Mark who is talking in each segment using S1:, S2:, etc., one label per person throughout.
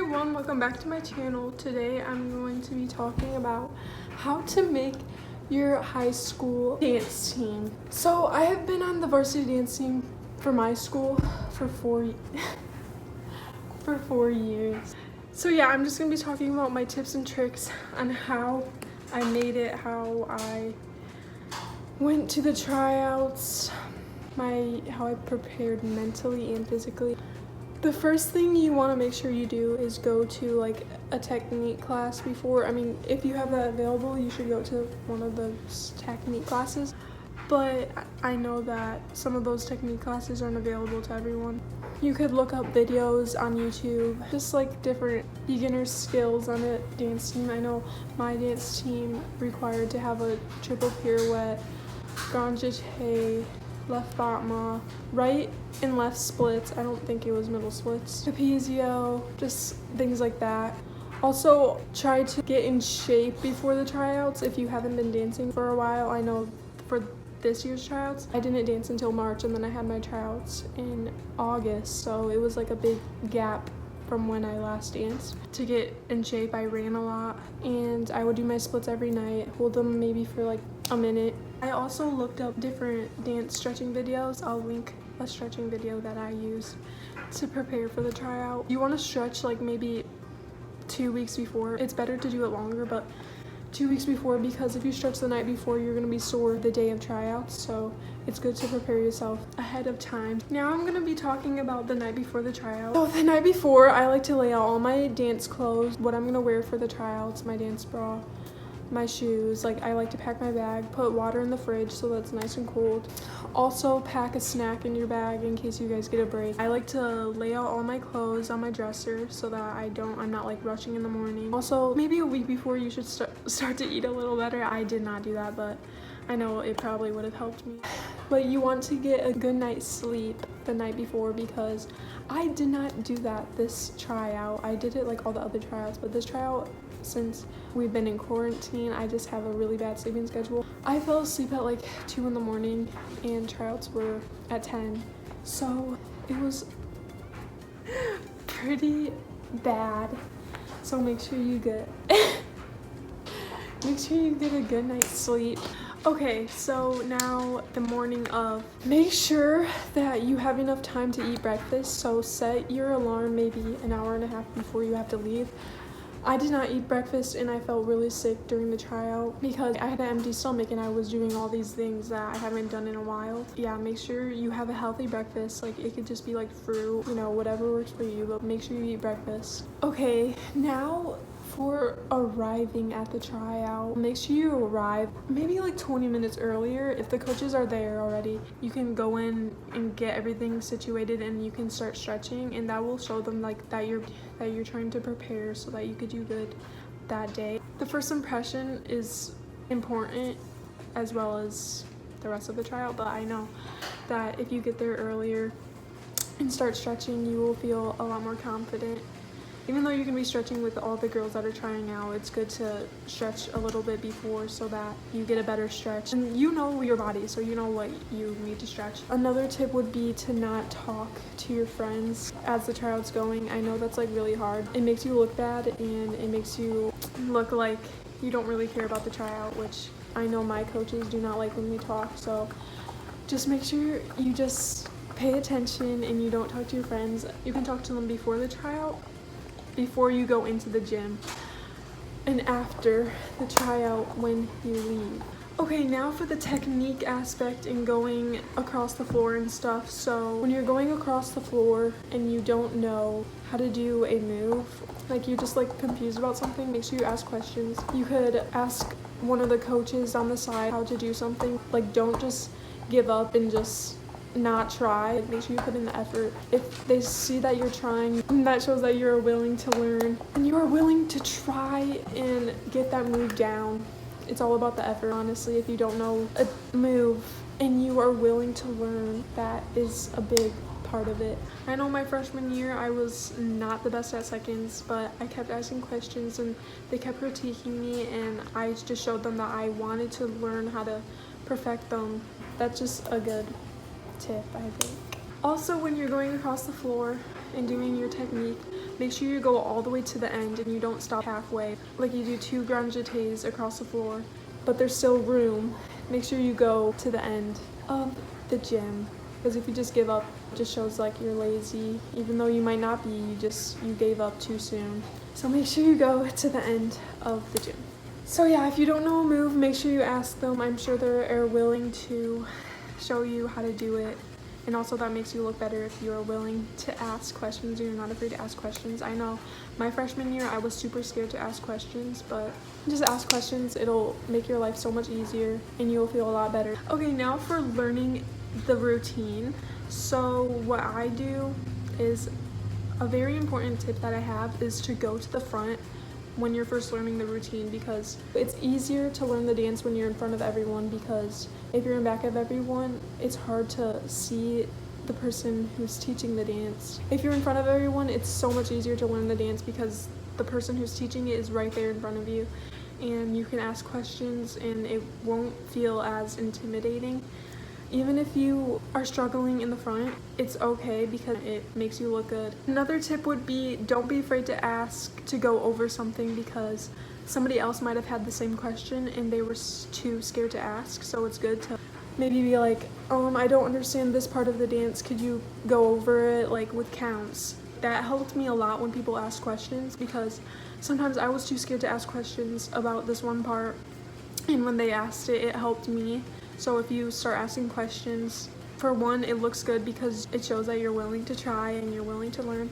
S1: everyone, welcome back to my channel. Today I'm going to be talking about how to make your high school dance team. So I have been on the varsity dance team for my school for 4 years. So yeah, I'm just gonna be talking about my tips and tricks on how I made it, how I went to the tryouts, how I prepared mentally and physically. The first thing you want to make sure you do is go to like a technique class before. I mean, if you have that available, you should go to one of those technique classes. But I know that some of those technique classes aren't available to everyone. You could look up videos on YouTube, just like different beginner skills on a dance team. I know my dance team required to have a triple pirouette, grand jeté, left battement, right and left splits. I don't think it was middle splits. Trapezio, just things like that. Also, try to get in shape before the tryouts if you haven't been dancing for a while. I know for this year's tryouts, I didn't dance until March, and then I had my tryouts in August, so it was like a big gap from when I last danced. To get in shape, I ran a lot, and I would do my splits every night, hold them maybe for like a minute. I also looked up different dance stretching videos. I'll link a stretching video that I use to prepare for the tryout. You want to stretch like maybe 2 weeks before. It's better to do it longer, but 2 weeks before, because if you stretch the night before, you're going to be sore the day of tryouts, so it's good to prepare yourself ahead of time. Now I'm going to be talking about the night before the tryout. So the night before, I like to lay out all my dance clothes, what I'm going to wear for the tryouts, my dance bra, my shoes. Like, I like to pack my bag, put water in the fridge so that's nice and cold. Also pack a snack in your bag in case you guys get a break. I like to lay out all my clothes on my dresser so that I'm not like rushing in the morning. Also, maybe a week before you should start to eat a little better. I did not do that, but I know it probably would have helped me. But you want to get a good night's sleep the night before, because I did not do that this tryout. I did it like all the other tryouts, but this tryout, since we've been in quarantine, I just have a really bad sleeping schedule. I fell asleep at like 2 in the morning and tryouts were at 10. So it was pretty bad. So make sure you get a good night's sleep. Okay, so now the morning of, make sure that you have enough time to eat breakfast. So set your alarm maybe an hour and a half before you have to leave. I did not eat breakfast and I felt really sick during the tryout because I had an empty stomach and I was doing all these things that I haven't done in a while. Yeah, make sure you have a healthy breakfast. Like, it could just be like fruit, you know, whatever works for you, but make sure you eat breakfast. Okay, now for arriving at the tryout, make sure you arrive maybe like 20 minutes earlier. If the coaches are there already, you can go in and get everything situated and you can start stretching, and that will show them like that you're trying to prepare so that you could do good that day. The first impression is important as well as the rest of the tryout, but I know that if you get there earlier and start stretching, you will feel a lot more confident. Even though you can be stretching with all the girls that are trying out, it's good to stretch a little bit before so that you get a better stretch. And you know your body, so you know what you need to stretch. Another tip would be to not talk to your friends as the tryout's going. I know that's like really hard. It makes you look bad and it makes you look like you don't really care about the tryout, which I know my coaches do not like when we talk. So just make sure you just pay attention and you don't talk to your friends. You can talk to them before the tryout, before you go into the gym, and after the tryout when you leave. Okay, now for the technique aspect and going across the floor and stuff. So when you're going across the floor and you don't know how to do a move, like you're just like confused about something, make sure you ask questions. You could ask one of the coaches on the side how to do something. Like, don't just give up and just not try. Like, make sure you put in the effort. If they see that you're trying, that shows that you're willing to learn and you are willing to try and get that move down. It's all about the effort, honestly. If you don't know a move and you are willing to learn, that is a big part of it. I know my freshman year I was not the best at seconds, but I kept asking questions and they kept critiquing me, and I just showed them that I wanted to learn how to perfect them. That's just a good tip, I think. Also, when you're going across the floor and doing your technique, make sure you go all the way to the end and you don't stop halfway. Like you do 2 grand jetés across the floor, but there's still room. Make sure you go to the end of the gym, because if you just give up, it just shows like you're lazy. Even though you might not be, you gave up too soon. So make sure you go to the end of the gym. So yeah, if you don't know a move, make sure you ask them. I'm sure they're willing to show you how to do it. And also that makes you look better if you're willing to ask questions and you're not afraid to ask questions. I know my freshman year, I was super scared to ask questions, but just ask questions. It'll make your life so much easier and you'll feel a lot better. Okay, now for learning the routine. So what I do is, a very important tip that I have is to go to the front when you're first learning the routine, because it's easier to learn the dance when you're in front of everyone, because if you're in back of everyone, it's hard to see the person who's teaching the dance. If you're in front of everyone, it's so much easier to learn the dance because the person who's teaching it is right there in front of you, and you can ask questions and it won't feel as intimidating. Even if you are struggling in the front, it's okay because it makes you look good. Another tip would be, don't be afraid to ask to go over something, because somebody else might have had the same question and they were too scared to ask. So it's good to maybe be like, I don't understand this part of the dance. Could you go over it, like with counts? That helped me a lot when people ask questions, because sometimes I was too scared to ask questions about this one part, and when they asked it, it helped me. So if you start asking questions, for one, it looks good because it shows that you're willing to try and you're willing to learn.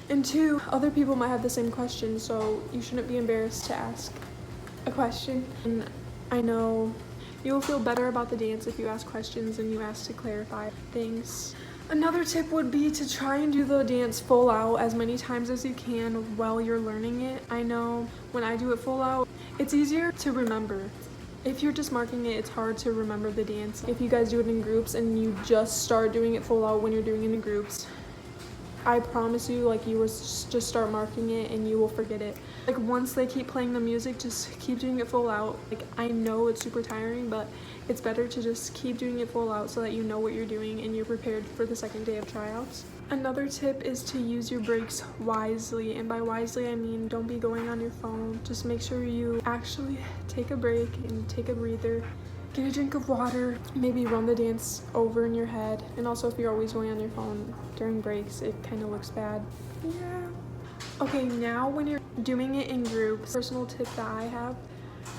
S1: And 2, other people might have the same question, so you shouldn't be embarrassed to ask a question. And I know you will feel better about the dance if you ask questions and you ask to clarify things. Another tip would be to try and do the dance full out as many times as you can while you're learning it. I know when I do it full out, it's easier to remember. If you're just marking it, it's hard to remember the dance. If you guys do it in groups and you just start doing it full out when you're doing it in groups, I promise you, like, you will just start marking it and you will forget it. Like, once they keep playing the music, just keep doing it full out. Like, I know it's super tiring, but it's better to just keep doing it full out so that you know what you're doing and you're prepared for the second day of tryouts. Another tip is to use your breaks wisely, and by wisely I mean don't be going on your phone. Just make sure you actually take a break and take a breather. Get a drink of water, maybe run the dance over in your head. And also, if you're always going on your phone during breaks, it kind of looks bad. Yeah. Okay, now when you're doing it in groups, personal tip that I have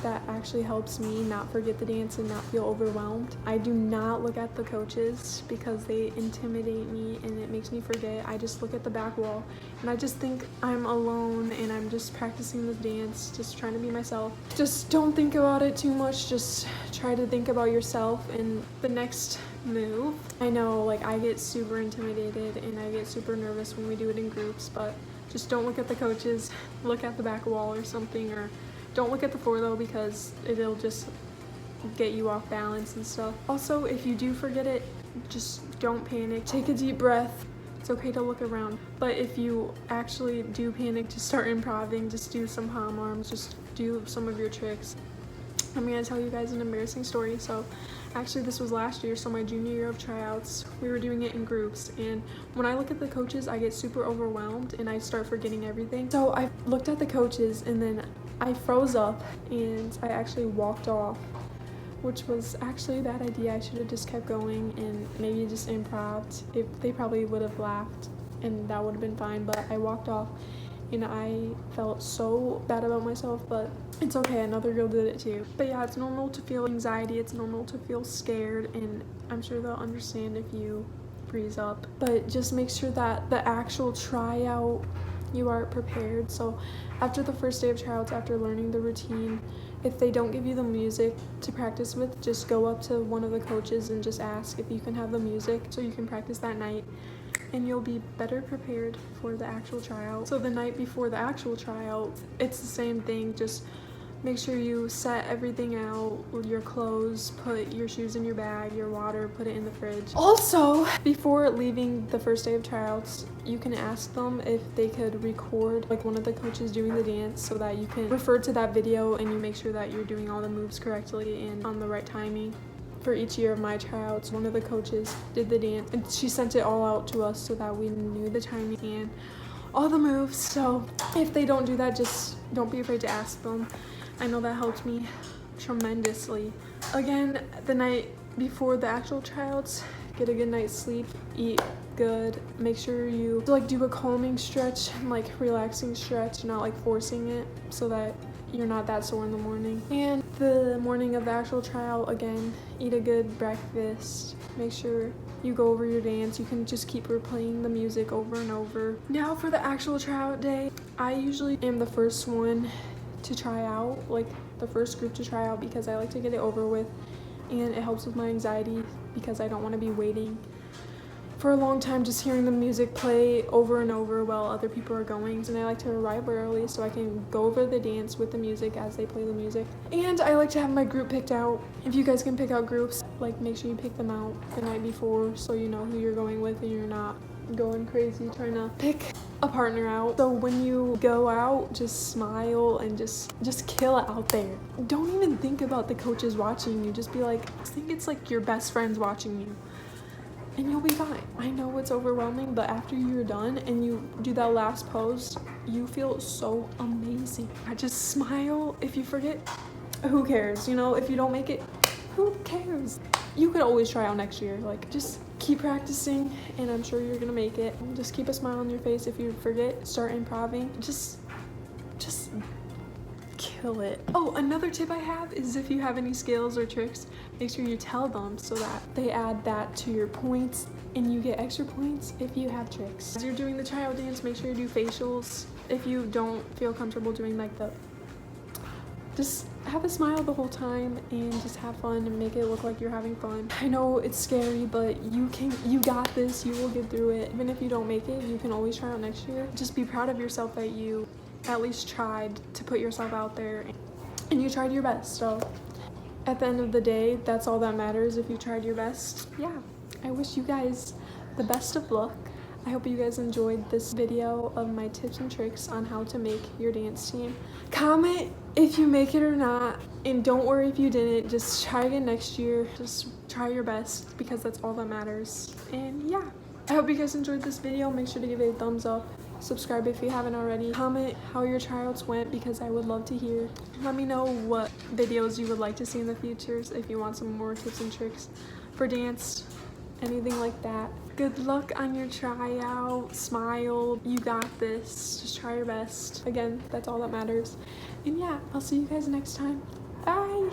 S1: that actually helps me not forget the dance and not feel overwhelmed, I do not look at the coaches because they intimidate me and it makes me forget. I just look at the back wall and I just think I'm alone and I'm just practicing this dance, just trying to be myself. Just don't think about it too much, just try to think about yourself and the next move. I know, like, I get super intimidated and I get super nervous when we do it in groups, but just don't look at the coaches, look at the back wall or something, or don't look at the floor though, because it'll just get you off balance and stuff. Also, if you do forget it, just don't panic. Take a deep breath. It's okay to look around. But if you actually do panic, just start improvising. Just do some palm arms. Just do some of your tricks. I'm gonna tell you guys an embarrassing story. So actually this was last year, so my junior year of tryouts, we were doing it in groups, and when I look at the coaches, I get super overwhelmed and I start forgetting everything. So I looked at the coaches and then I froze up and I actually walked off, which was actually a bad idea. I should have just kept going and maybe just improv'd. They probably would have laughed and that would have been fine, but I walked off and I felt so bad about myself, but it's okay, another girl did it too. But yeah, it's normal to feel anxiety, it's normal to feel scared, and I'm sure they'll understand if you freeze up. But just make sure that the actual tryout, you are prepared. So after the first day of tryouts, after learning the routine, if they don't give you the music to practice with, just go up to one of the coaches and just ask if you can have the music so you can practice that night, and you'll be better prepared for the actual tryout. So the night before the actual tryout, it's the same thing. Just make sure you set everything out with your clothes, put your shoes in your bag, your water, put it in the fridge. Also, before leaving the first day of tryouts, you can ask them if they could record like one of the coaches doing the dance so that you can refer to that video and you make sure that you're doing all the moves correctly and on the right timing. For each year of my tryouts, one of the coaches did the dance and she sent it all out to us so that we knew the timing, and all the moves. So if they don't do that, just don't be afraid to ask them. I know that helped me tremendously. Again, the night before the actual tryouts, get a good night's sleep, eat good, make sure you like do a calming stretch and like relaxing stretch, not like forcing it, so that you're not that sore in the morning. And the morning of the actual tryout, again, eat a good breakfast, make sure you go over your dance. You can just keep replaying the music over and over. Now for the actual tryout day, I usually am the first one to try out, like the first group to try out, because I like to get it over with, and it helps with my anxiety because I don't want to be waiting for a long time just hearing the music play over and over while other people are going. And I like to arrive early so I can go over the dance with the music as they play the music. And I like to have my group picked out. If you guys can pick out groups, like make sure you pick them out the night before so you know who you're going with and you're not going crazy trying to pick a partner out. So when you go out, just smile and just kill it out there. Don't even think about the coaches watching you. Just be like, think it's like your best friends watching you, and you'll be fine. I know it's overwhelming, but after you're done and you do that last pose, you feel so amazing. I just smile. If you forget, who cares? You know, if you don't make it, who cares? You could always try out next year. Like, just keep practicing and I'm sure you're gonna make it. Just keep a smile on your face. If you forget, start improving. Just kill it. Oh, another tip I have is if you have any skills or tricks, make sure you tell them so that they add that to your points and you get extra points if you have tricks. As you're doing the tryout dance, make sure you do facials. If you don't feel comfortable doing like just have a smile the whole time and just have fun and make it look like you're having fun. I know it's scary, but you got this. You will get through it. Even if you don't make it, you can always try out next year. Just be proud of yourself that you at least tried to put yourself out there and you tried your best. So at the end of the day, that's all that matters. If you tried your best, yeah. I wish you guys the best of luck. I hope you guys enjoyed this video of my tips and tricks on how to make your dance team. Comment if you make it or not, and don't worry if you didn't. Just try again next year. Just try your best because that's all that matters. And yeah, I hope you guys enjoyed this video. Make sure to give it a thumbs up. Subscribe if you haven't already. Comment how your tryouts went because I would love to hear. Let me know what videos you would like to see in the future if you want some more tips and tricks for dance, anything like that. Good luck on your tryout. Smile. You got this. Just try your best. Again, that's all that matters. And yeah, I'll see you guys next time. Bye.